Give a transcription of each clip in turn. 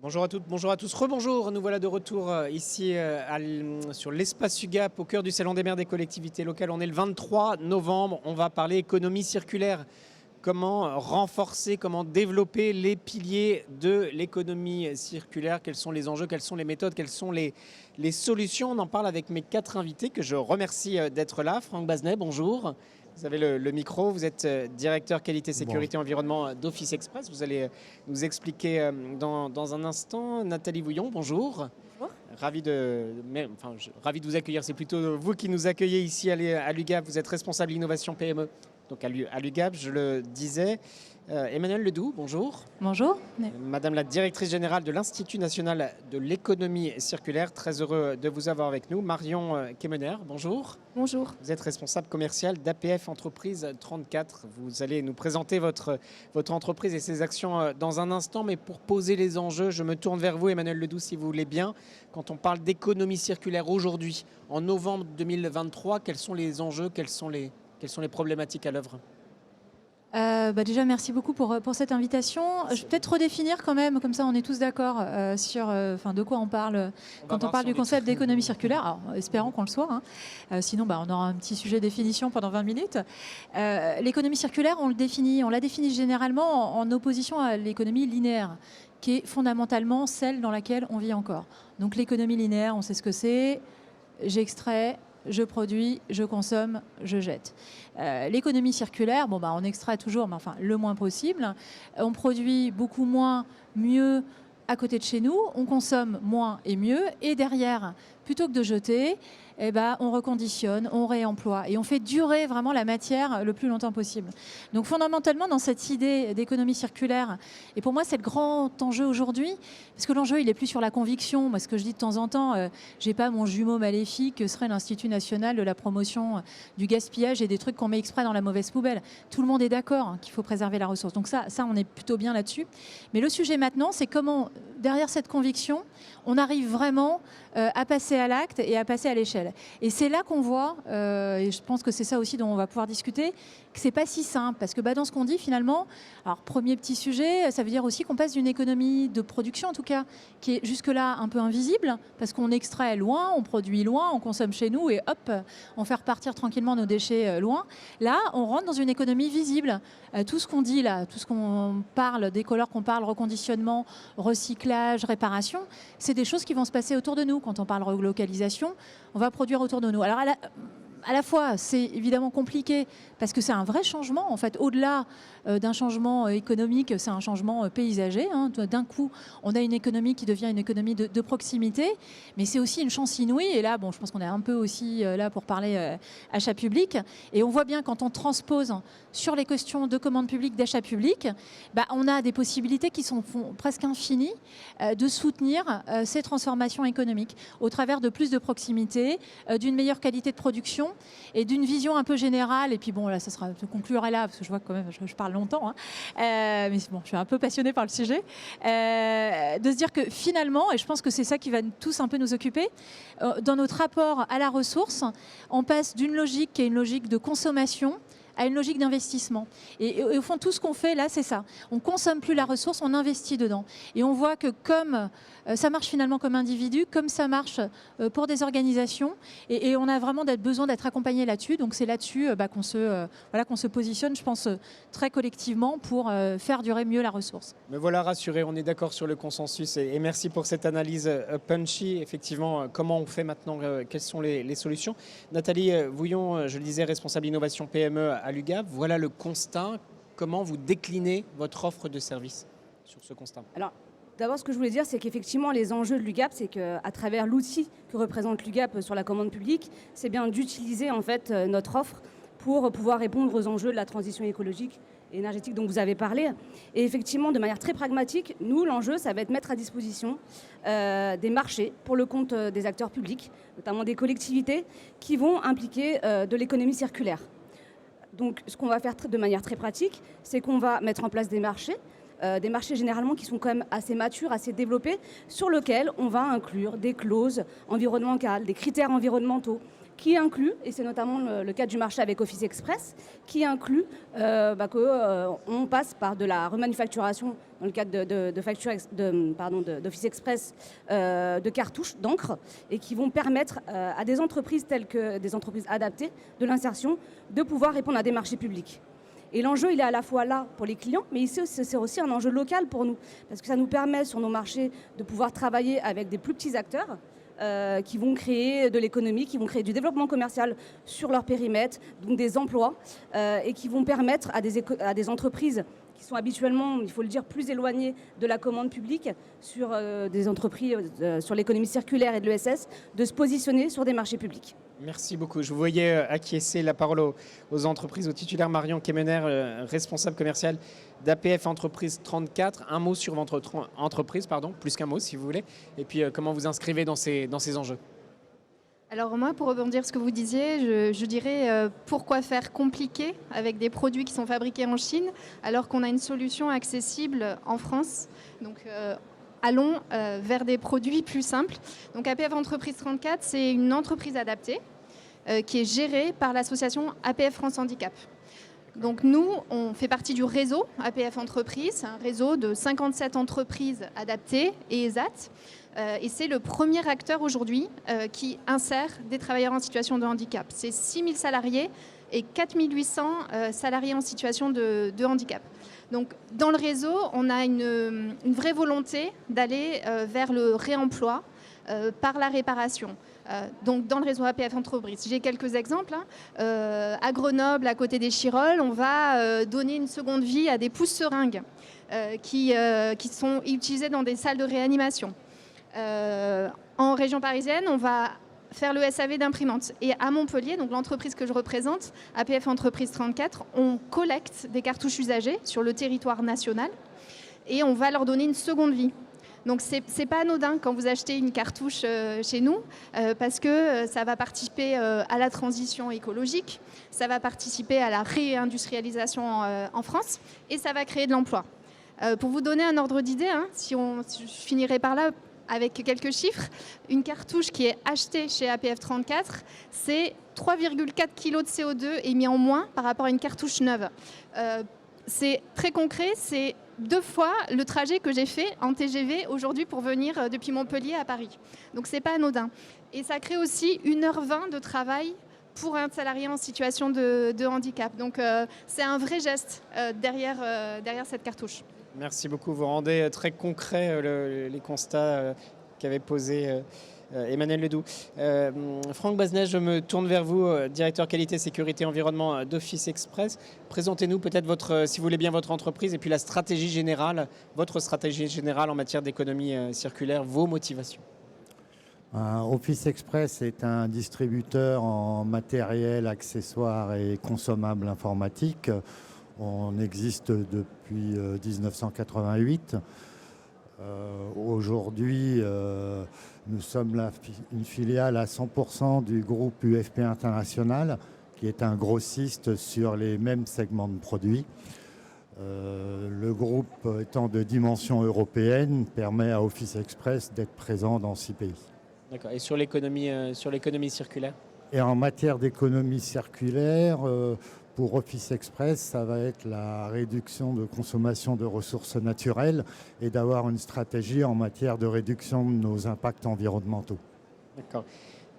Bonjour à toutes, bonjour à tous, rebonjour. Nous voilà de retour ici sur l'espace UGAP au cœur du Salon des maires des collectivités locales. On est le 23 novembre, on va parler économie circulaire. Comment renforcer, comment développer les piliers de l'économie circulaire? Quels sont les enjeux, quelles sont les méthodes, quelles sont les solutions? On en parle avec mes 4 invités que je remercie d'être là. Franck Bazenet, bonjour. Vous avez le micro, vous êtes directeur qualité, sécurité, environnement d'Office Express. Vous allez nous expliquer dans un instant. Nathalie Vouillon, bonjour. Bonjour. Ravi de vous accueillir. C'est plutôt vous qui nous accueillez ici à l'UGAP. Vous êtes responsable innovation PME. Donc à l'UGAP, je le disais. Emmanuel Ledoux, bonjour. Bonjour. Madame la directrice générale de l'Institut national de l'économie circulaire, très heureux de vous avoir avec nous. Marion Kemener, bonjour. Bonjour. Vous êtes responsable commercial d'APF Entreprise 34. Vous allez nous présenter votre entreprise et ses actions dans un instant, mais pour poser les enjeux, je me tourne vers vous, Emmanuel Ledoux, si vous voulez bien. Quand on parle d'économie circulaire aujourd'hui, en novembre 2023, quels sont les enjeux, quelles sont les problématiques à l'œuvre? Déjà, merci beaucoup pour cette invitation. Je vais peut-être redéfinir quand même, comme ça on est tous d'accord sur de quoi on parle quand on parle du concept d'économie circulaire. Alors, espérons qu'on le soit, hein. Sinon on aura un petit sujet de définition pendant 20 minutes. L'économie circulaire, on la définit généralement en opposition à l'économie linéaire, qui est fondamentalement celle dans laquelle on vit encore. Donc l'économie linéaire, on sait ce que c'est, j'extrais, je produis, je consomme, je jette. L'économie circulaire, on extrait toujours, mais enfin le moins possible. On produit beaucoup moins, mieux à côté de chez nous. On consomme moins et mieux. Et derrière, plutôt que de jeter, on reconditionne, on réemploie et on fait durer vraiment la matière le plus longtemps possible. Donc fondamentalement, dans cette idée d'économie circulaire, et pour moi c'est le grand enjeu aujourd'hui, parce que l'enjeu il est plus sur la conviction. Moi ce que je dis de temps en temps, j'ai pas mon jumeau maléfique que serait l'Institut national de la promotion du gaspillage et des trucs qu'on met exprès dans la mauvaise poubelle. Tout le monde est d'accord qu'il faut préserver la ressource. Donc ça on est plutôt bien là-dessus. Mais le sujet maintenant, c'est comment derrière cette conviction, on arrive vraiment à passer à l'acte et à passer à l'échelle. Et c'est là qu'on voit, et je pense que c'est ça aussi dont on va pouvoir discuter, que c'est pas si simple. Parce que dans ce qu'on dit finalement, alors premier petit sujet, ça veut dire aussi qu'on passe d'une économie de production en tout cas, qui est jusque-là un peu invisible, parce qu'on extrait loin, on produit loin, on consomme chez nous et hop, on fait repartir tranquillement nos déchets loin. Là, on rentre dans une économie visible. Tout ce qu'on dit là, tout ce qu'on parle, des couleurs qu'on parle, reconditionnement, recyclage, réparation, c'est des choses qui vont se passer autour de nous. Quand on parle relocalisation, on va produire autour de nous. Alors à la fois, c'est évidemment compliqué parce que c'est un vrai changement. En fait, au-delà d'un changement économique, c'est un changement paysager. Hein. D'un coup, on a une économie qui devient une économie de proximité, mais c'est aussi une chance inouïe. Et là, je pense qu'on est un peu aussi là pour parler achat public. Et on voit bien quand on transpose sur les questions de commande publique, d'achat public, on a des possibilités qui sont presque infinies de soutenir ces transformations économiques au travers de plus de proximité, d'une meilleure qualité de production et d'une vision un peu générale. Et puis là, je conclurai là, parce que je vois que quand même, je parle longtemps, hein. Mais je suis un peu passionnée par le sujet, de se dire que finalement, et je pense que c'est ça qui va tous un peu nous occuper, dans notre rapport à la ressource, on passe d'une logique qui est une logique de consommation à une logique d'investissement. Et au fond, tout ce qu'on fait là, c'est ça. On ne consomme plus la ressource, on investit dedans. Et on voit que comme ça marche finalement comme individu, comme ça marche pour des organisations, et on a vraiment besoin d'être accompagné là-dessus. Donc c'est là-dessus qu'on se positionne, je pense, très collectivement pour faire durer mieux la ressource. Me voilà rassuré, on est d'accord sur le consensus et merci pour cette analyse punchy. Effectivement, comment on fait maintenant, quelles sont les solutions? Nathalie Vouillon, je le disais, responsable innovation PME à l'UGAP, voilà le constat. Comment vous déclinez votre offre de service sur ce constat? Alors, d'abord, ce que je voulais dire, c'est qu'effectivement, les enjeux de l'UGAP, c'est qu'à travers l'outil que représente l'UGAP sur la commande publique, c'est bien d'utiliser en fait notre offre pour pouvoir répondre aux enjeux de la transition écologique et énergétique dont vous avez parlé. Et effectivement, de manière très pragmatique, nous, l'enjeu, ça va être mettre à disposition des marchés pour le compte des acteurs publics, notamment des collectivités, qui vont impliquer de l'économie circulaire. Donc, ce qu'on va faire de manière très pratique, c'est qu'on va mettre en place des marchés des marchés généralement qui sont quand même assez matures, assez développés, sur lesquels on va inclure des clauses environnementales, des critères environnementaux, qui inclut, et c'est notamment le cas du marché avec Office Express, qui inclut qu'on passe par de la remanufacturation dans le cadre d'Office Express de cartouches d'encre et qui vont permettre à des entreprises telles que des entreprises adaptées de l'insertion de pouvoir répondre à des marchés publics. Et l'enjeu, il est à la fois là pour les clients, mais c'est aussi un enjeu local pour nous, parce que ça nous permet sur nos marchés de pouvoir travailler avec des plus petits acteurs qui vont créer de l'économie, qui vont créer du développement commercial sur leur périmètre, donc des emplois, et qui vont permettre à des entreprises qui sont habituellement, il faut le dire, plus éloignées de la commande publique, sur des entreprises, sur l'économie circulaire et de l'ESS, de se positionner sur des marchés publics. Merci beaucoup. Je vous voyais acquiescer la parole aux entreprises, au titulaire Marion Kemener, responsable commercial d'APF Entreprise 34. Un mot sur votre entreprise, plus qu'un mot si vous voulez, et puis comment vous inscrivez dans ces enjeux. Alors moi, pour rebondir sur ce que vous disiez, je dirais pourquoi faire compliqué avec des produits qui sont fabriqués en Chine alors qu'on a une solution accessible en France. Donc allons vers des produits plus simples. Donc APF Entreprise 34, c'est une entreprise adaptée qui est gérée par l'association APF France Handicap. Donc nous, on fait partie du réseau APF Entreprise, un réseau de 57 entreprises adaptées et ESAT. Et c'est le premier acteur aujourd'hui qui insère des travailleurs en situation de handicap. C'est 6 000 salariés et 4 800 salariés en situation de handicap. Donc dans le réseau, on a une vraie volonté d'aller vers le réemploi par la réparation. Donc dans le réseau APF Entreprise, j'ai quelques exemples. À Grenoble, à côté des Chirolles, on va donner une seconde vie à des pousse-seringues qui sont utilisées dans des salles de réanimation. En région parisienne, on va faire le SAV d'imprimante. Et à Montpellier, donc l'entreprise que je représente, APF Entreprise 34, on collecte des cartouches usagées sur le territoire national et on va leur donner une seconde vie. Donc c'est pas anodin quand vous achetez une cartouche chez nous parce que ça va participer à la transition écologique, ça va participer à la réindustrialisation en France et ça va créer de l'emploi. Pour vous donner un ordre d'idée, je finirai par là avec quelques chiffres, une cartouche qui est achetée chez APF 34, c'est 3,4 kg de CO2 émis en moins par rapport à une cartouche neuve. C'est très concret, c'est 2 fois le trajet que j'ai fait en TGV aujourd'hui pour venir depuis Montpellier à Paris. Donc c'est pas anodin. Et ça crée aussi 1h20 de travail pour un salarié en situation de handicap. Donc c'est un vrai geste derrière cette cartouche. Merci beaucoup. Vous rendez très concret les constats qu'avait posés Emmanuel Ledoux. Franck Bazenès, je me tourne vers vous, directeur qualité, sécurité, environnement d'Office Express. Présentez-nous peut-être si vous voulez bien, votre entreprise et puis la stratégie générale, votre stratégie générale en matière d'économie circulaire, vos motivations. Office Express est un distributeur en matériel, accessoires et consommables informatiques. On existe depuis 1988. Aujourd'hui, nous sommes une filiale à 100% du groupe UFP International, qui est un grossiste sur les mêmes segments de produits. Le groupe étant de dimension européenne permet à Office Express d'être présent dans 6 pays. D'accord. Et sur l'économie circulaire ? Et en matière d'économie circulaire, pour Office Express, ça va être la réduction de consommation de ressources naturelles et d'avoir une stratégie en matière de réduction de nos impacts environnementaux. D'accord.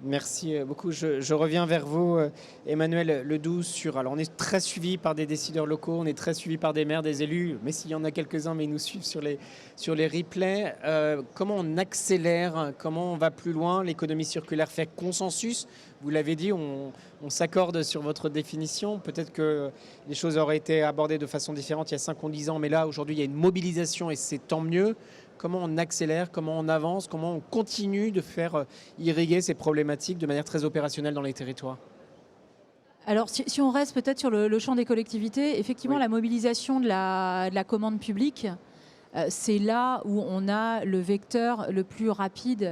Merci beaucoup. Je reviens vers vous, Emmanuel Ledoux. Alors, on est très suivi par des décideurs locaux, on est très suivi par des maires, des élus, mais s'il y en a quelques-uns, mais ils nous suivent sur les replays. Comment on accélère, comment on va plus loin? L'économie circulaire fait consensus. Vous l'avez dit, on s'accorde sur votre définition. Peut-être que les choses auraient été abordées de façon différente il y a 5 ou 10 ans, mais là, aujourd'hui, il y a une mobilisation et c'est tant mieux. Comment on accélère, comment on avance, comment on continue de faire irriguer ces problématiques de manière très opérationnelle dans les territoires? Alors, si on reste peut-être sur le champ des collectivités, effectivement, oui. La mobilisation de la commande publique, c'est là où on a le vecteur le plus rapide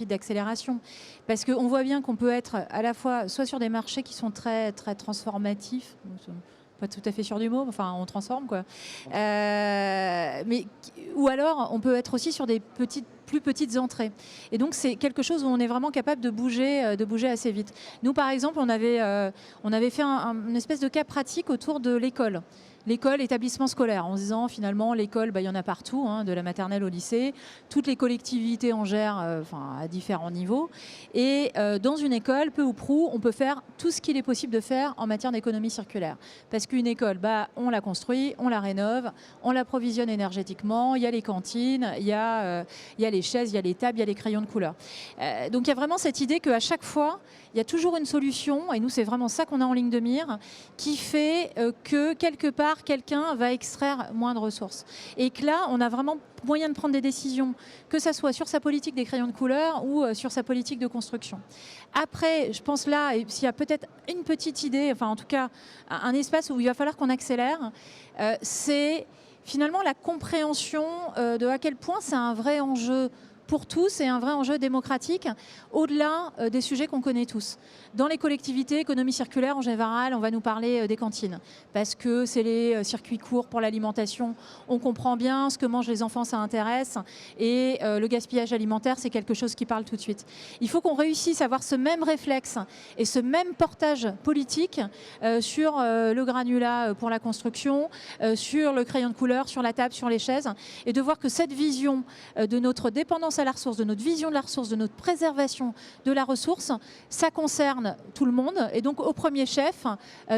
d'accélération. Parce qu'on voit bien qu'on peut être à la fois soit sur des marchés qui sont très, très transformatifs, on pas tout à fait sûr du mot, enfin on transforme quoi. Ou alors on peut être aussi sur des plus petites entrées. Et donc c'est quelque chose où on est vraiment capable de bouger assez vite. Nous par exemple on avait fait une espèce de cas pratique autour de l'école. L'école, établissement scolaire, en se disant finalement l'école, il y en a partout, de la maternelle au lycée, toutes les collectivités en gèrent à différents niveaux. Et dans une école, peu ou prou, on peut faire tout ce qu'il est possible de faire en matière d'économie circulaire. Parce qu'une école, on la construit, on la rénove, on l'approvisionne énergétiquement, il y a les cantines, il y a les chaises, il y a les tables, il y a les crayons de couleur. Donc il y a vraiment cette idée qu'à chaque fois, il y a toujours une solution, et nous c'est vraiment ça qu'on a en ligne de mire, qui fait que quelque part, quelqu'un va extraire moins de ressources. Et que là, on a vraiment moyen de prendre des décisions, que ce soit sur sa politique des crayons de couleur ou sur sa politique de construction. Après, je pense là, et s'il y a peut-être une petite idée, enfin en tout cas un espace où il va falloir qu'on accélère, c'est finalement la compréhension de à quel point c'est un vrai enjeu pour tous et un vrai enjeu démocratique au-delà des sujets qu'on connaît tous. Dans les collectivités, économie circulaire en général, on va nous parler des cantines parce que c'est les circuits courts pour l'alimentation. On comprend bien ce que mangent les enfants, ça intéresse, et le gaspillage alimentaire, c'est quelque chose qui parle tout de suite. Il faut qu'on réussisse à avoir ce même réflexe et ce même portage politique sur le granulat pour la construction, sur le crayon de couleur, sur la table, sur les chaises, et de voir que cette vision de notre dépendance à la ressource, de notre vision de la ressource, de notre préservation de la ressource, ça concerne tout le monde et donc au premier chef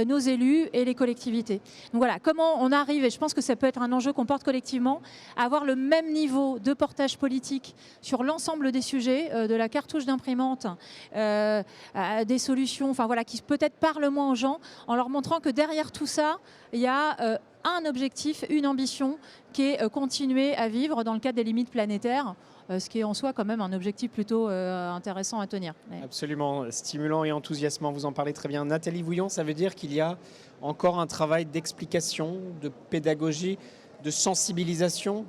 nos élus et les collectivités. Donc voilà, comment on arrive, et je pense que ça peut être un enjeu qu'on porte collectivement, à avoir le même niveau de portage politique sur l'ensemble des sujets, de la cartouche d'imprimante, des solutions, qui peut-être parlent moins aux gens, en leur montrant que derrière tout ça, il y a un objectif, une ambition qui est continuer à vivre dans le cadre des limites planétaires, ce qui est en soi quand même un objectif plutôt intéressant à tenir. Absolument, stimulant et enthousiasmant, vous en parlez très bien. Nathalie Vouillon, ça veut dire qu'il y a encore un travail d'explication, de pédagogie, de sensibilisation.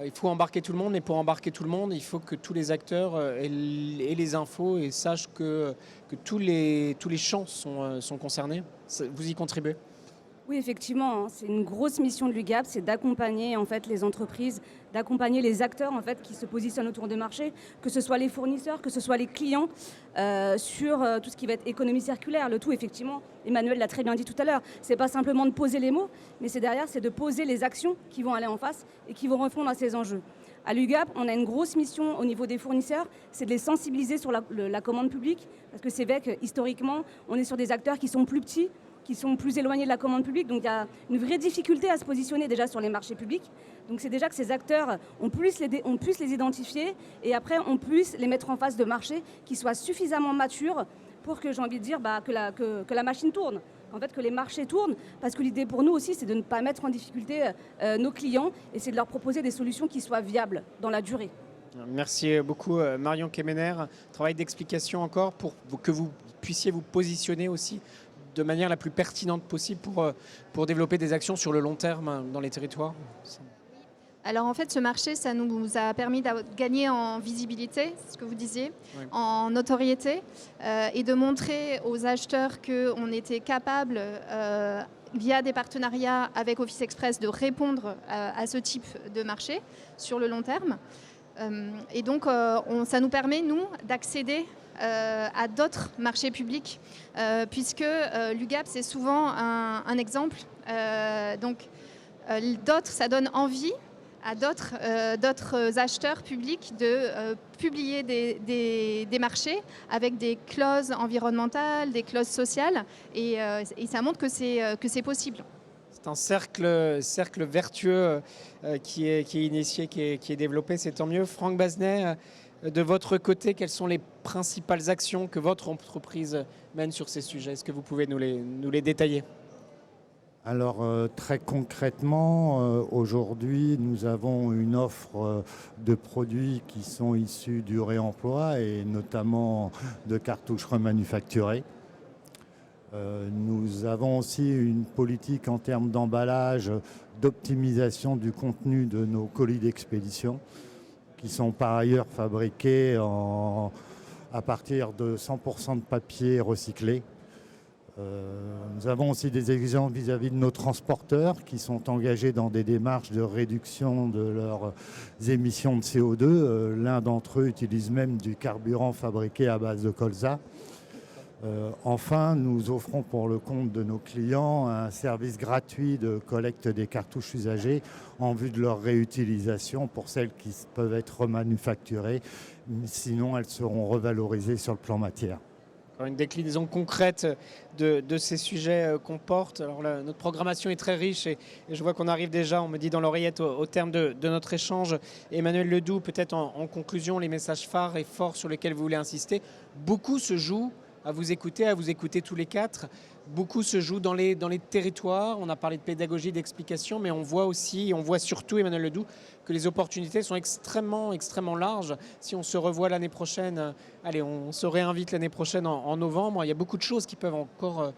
Il faut embarquer tout le monde, mais pour embarquer tout le monde, il faut que tous les acteurs aient les infos et sachent que tous les champs sont concernés. Vous y contribuez ? Oui, effectivement, c'est une grosse mission de l'UGAP, c'est d'accompagner les entreprises, d'accompagner les acteurs qui se positionnent autour des marchés, que ce soit les fournisseurs, que ce soit les clients, sur tout ce qui va être économie circulaire. Le tout, effectivement, Emmanuel l'a très bien dit tout à l'heure, c'est pas simplement de poser les mots, mais c'est de poser les actions qui vont aller en face et qui vont répondre à ces enjeux. À l'UGAP, on a une grosse mission au niveau des fournisseurs, c'est de les sensibiliser sur la commande publique, parce que c'est vrai que historiquement, on est sur des acteurs qui sont plus petits, qui sont plus éloignés de la commande publique. Donc il y a une vraie difficulté à se positionner déjà sur les marchés publics. Donc c'est déjà que ces acteurs, on puisse les identifier et après on puisse les mettre en face de marchés qui soient suffisamment matures pour que, j'ai envie de dire, que la machine tourne. En fait, que les marchés tournent, parce que l'idée pour nous aussi, c'est de ne pas mettre en difficulté nos clients et c'est de leur proposer des solutions qui soient viables dans la durée. Merci beaucoup Marion Kemener. Travail d'explication encore pour que vous puissiez vous positionner aussi de manière la plus pertinente possible pour développer des actions sur le long terme dans les territoires. Alors en fait, ce marché, ça nous a permis de gagner en visibilité, c'est ce que vous disiez, oui, en notoriété, et de montrer aux acheteurs qu'on était capable, via des partenariats avec Office Express, de répondre à ce type de marché sur le long terme. Et donc, ça nous permet, nous, d'accéder à d'autres marchés publics, puisque l'UGAP, c'est souvent un exemple. Donc, d'autres, ça donne envie à d'autres acheteurs publics de publier des marchés avec des clauses environnementales, des clauses sociales, et ça montre que c'est possible. C'est un cercle vertueux qui est initié, qui est développé, c'est tant mieux. Franck Bazenet, de votre côté, quelles sont les principales actions que votre entreprise mène sur ces sujets? Est-ce que vous pouvez nous les détailler? Alors très concrètement, aujourd'hui, nous avons une offre de produits qui sont issus du réemploi et notamment de cartouches remanufacturées. Nous avons aussi une politique en termes d'emballage, d'optimisation du contenu de nos colis d'expédition, qui sont par ailleurs fabriqués à partir de 100% de papier recyclé. Nous avons aussi des exemples vis-à-vis de nos transporteurs qui sont engagés dans des démarches de réduction de leurs émissions de CO2. L'un d'entre eux utilise même du carburant fabriqué à base de colza. Enfin, nous offrons pour le compte de nos clients un service gratuit de collecte des cartouches usagées en vue de leur réutilisation pour celles qui peuvent être remanufacturées. Sinon, elles seront revalorisées sur le plan matière. Une déclinaison concrète de ces sujets qu'on porte. Alors notre programmation est très riche et je vois qu'on arrive déjà, on me dit dans l'oreillette, au terme de notre échange. Emmanuel Ledoux, peut-être en conclusion, les messages phares et forts sur lesquels vous voulez insister. Beaucoup se joue à vous écouter tous les quatre. Beaucoup se joue dans les territoires. On a parlé de pédagogie, d'explication, mais on voit surtout, Emmanuel Ledoux, que les opportunités sont extrêmement, extrêmement larges. Si on se revoit l'année prochaine, on se réinvite l'année prochaine en novembre, il y a beaucoup de choses qui peuvent encore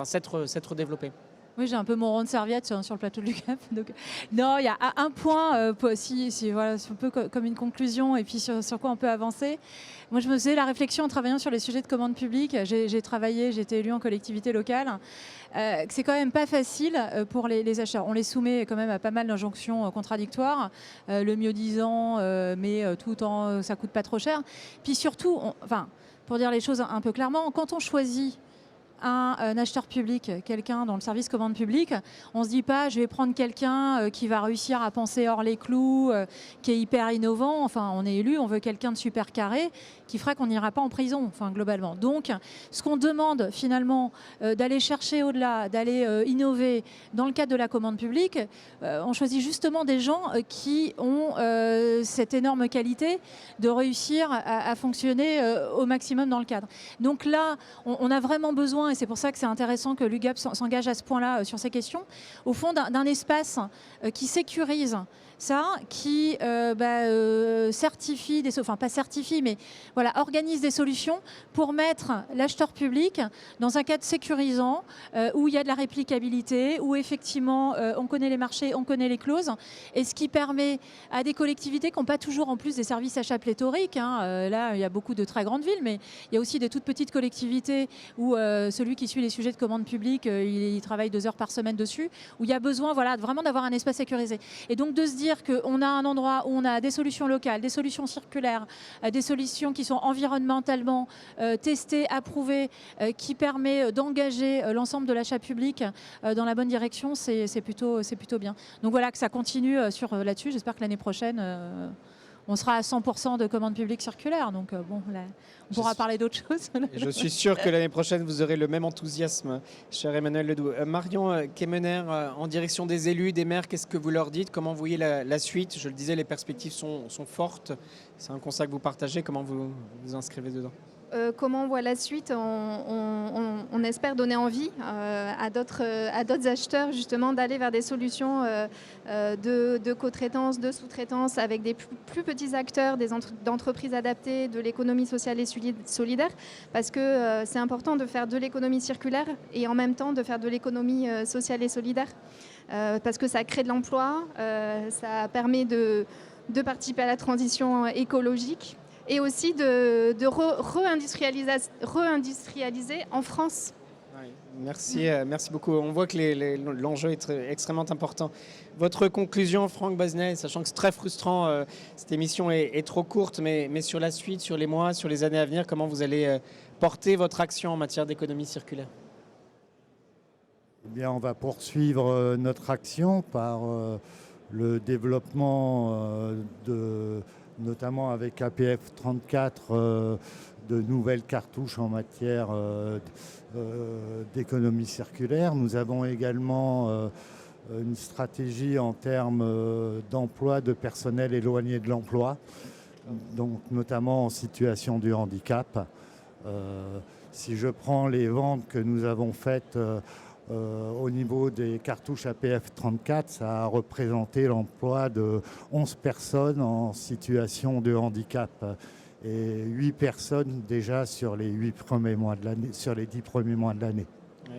s'être développées. Oui, j'ai un peu mon rond de serviette sur le plateau de l'UGAP. Donc, non, il y a un point, si on peut comme une conclusion, et puis sur quoi on peut avancer. Moi, je me faisais la réflexion en travaillant sur les sujets de commande publique. J'ai été élue en collectivité locale. C'est quand même pas facile pour les acheteurs. On les soumet quand même à pas mal d'injonctions contradictoires. Le mieux-disant, mais ça coûte pas trop cher. Puis surtout, pour dire les choses un peu clairement, quand on choisit un acheteur public, quelqu'un dans le service commande publique, on ne se dit pas je vais prendre quelqu'un qui va réussir à penser hors les clous, qui est hyper innovant. Enfin, on est élu, on veut quelqu'un de super carré qui fera qu'on n'ira pas en prison, globalement. Donc, ce qu'on demande finalement, d'aller chercher au-delà, d'aller innover dans le cadre de la commande publique, on choisit justement des gens qui ont cette énorme qualité de réussir à fonctionner au maximum dans le cadre. Donc là, on a vraiment besoin, et c'est pour ça que c'est intéressant que l'UGAP s'engage à ce point-là sur ces questions, au fond d'un espace qui sécurise ça, qui certifie, pas certifie, mais organise des solutions pour mettre l'acheteur public dans un cadre sécurisant, où il y a de la réplicabilité, où effectivement on connaît les marchés, on connaît les clauses, et ce qui permet à des collectivités qui n'ont pas toujours en plus des services achats pléthoriques, là il y a beaucoup de très grandes villes, mais il y a aussi des toutes petites collectivités où celui qui suit les sujets de commande publique, il travaille 2 heures par semaine dessus, où il y a besoin vraiment d'avoir un espace sécurisé. Et donc de se dire qu'on a un endroit où on a des solutions locales, des solutions circulaires, des solutions qui sont environnementalement testées, approuvées, qui permet d'engager l'ensemble de l'achat public dans la bonne direction, c'est plutôt bien. Donc voilà, que ça continue là-dessus. J'espère que l'année prochaine, on sera à 100% de commandes publiques circulaires. Donc là, on pourra parler d'autres choses. Et je suis sûr que l'année prochaine, vous aurez le même enthousiasme, cher Emmanuel Ledoux. Marion Quémener, en direction des élus, des maires, qu'est-ce que vous leur dites? Comment vous voyez la suite? Je le disais, les perspectives sont fortes. C'est un constat que vous partagez. Comment vous vous inscrivez dedans? Comment on voit la suite? On espère donner envie à d'autres acheteurs justement d'aller vers des solutions de co-traitance, de sous-traitance avec des plus petits acteurs, d'entreprises adaptées, de l'économie sociale et solidaire, parce que c'est important de faire de l'économie circulaire et en même temps de faire de l'économie sociale et solidaire, parce que ça crée de l'emploi, ça permet de participer à la transition écologique, et aussi de réindustrialiser en France. Oui, merci beaucoup. On voit que l'enjeu est extrêmement important. Votre conclusion, Franck Bazenay, sachant que c'est très frustrant, cette émission est trop courte, mais sur la suite, sur les mois, sur les années à venir, comment vous allez porter votre action en matière d'économie circulaire? Eh bien, on va poursuivre notre action par le développement notamment avec APF 34, de nouvelles cartouches en matière d'économie circulaire. Nous avons également une stratégie en termes d'emploi de personnel éloigné de l'emploi, donc notamment en situation de handicap. Si je prends les ventes que nous avons faites au niveau des cartouches APF 34, ça a représenté l'emploi de 11 personnes en situation de handicap et 8 personnes déjà sur les 10 premiers mois de l'année.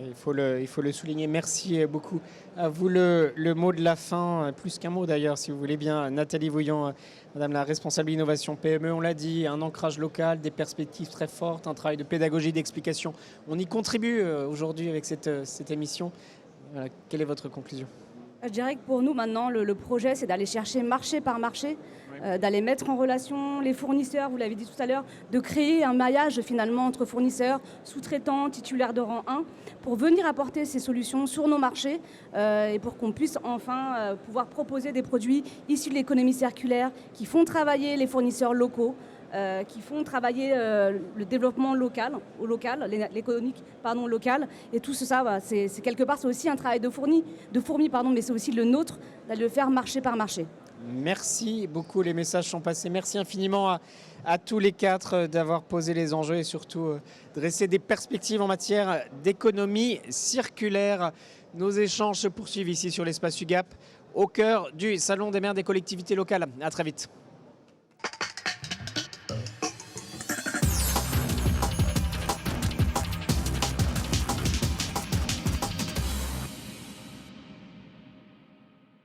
il faut le souligner. Merci beaucoup. À vous le mot de la fin, plus qu'un mot d'ailleurs, si vous voulez bien. Nathalie Vouillon, Madame la responsable innovation PME, on l'a dit, un ancrage local, des perspectives très fortes, un travail de pédagogie, d'explication. On y contribue aujourd'hui avec cette émission. Voilà. Quelle est votre conclusion ? Je dirais que pour nous maintenant, le projet, c'est d'aller chercher marché par marché, d'aller mettre en relation les fournisseurs, vous l'avez dit tout à l'heure, de créer un maillage finalement entre fournisseurs, sous-traitants, titulaires de rang 1, pour venir apporter ces solutions sur nos marchés et pour qu'on puisse enfin pouvoir proposer des produits issus de l'économie circulaire qui font travailler les fournisseurs locaux, qui font travailler le développement local, l'économique locale. Et tout ça, c'est quelque part, c'est aussi un travail de fourmi, mais c'est aussi le nôtre d'aller le faire marché par marché. Merci beaucoup, les messages sont passés. Merci infiniment à tous les quatre d'avoir posé les enjeux et surtout dressé des perspectives en matière d'économie circulaire. Nos échanges se poursuivent ici sur l'espace UGAP, au cœur du Salon des maires des collectivités locales. À très vite.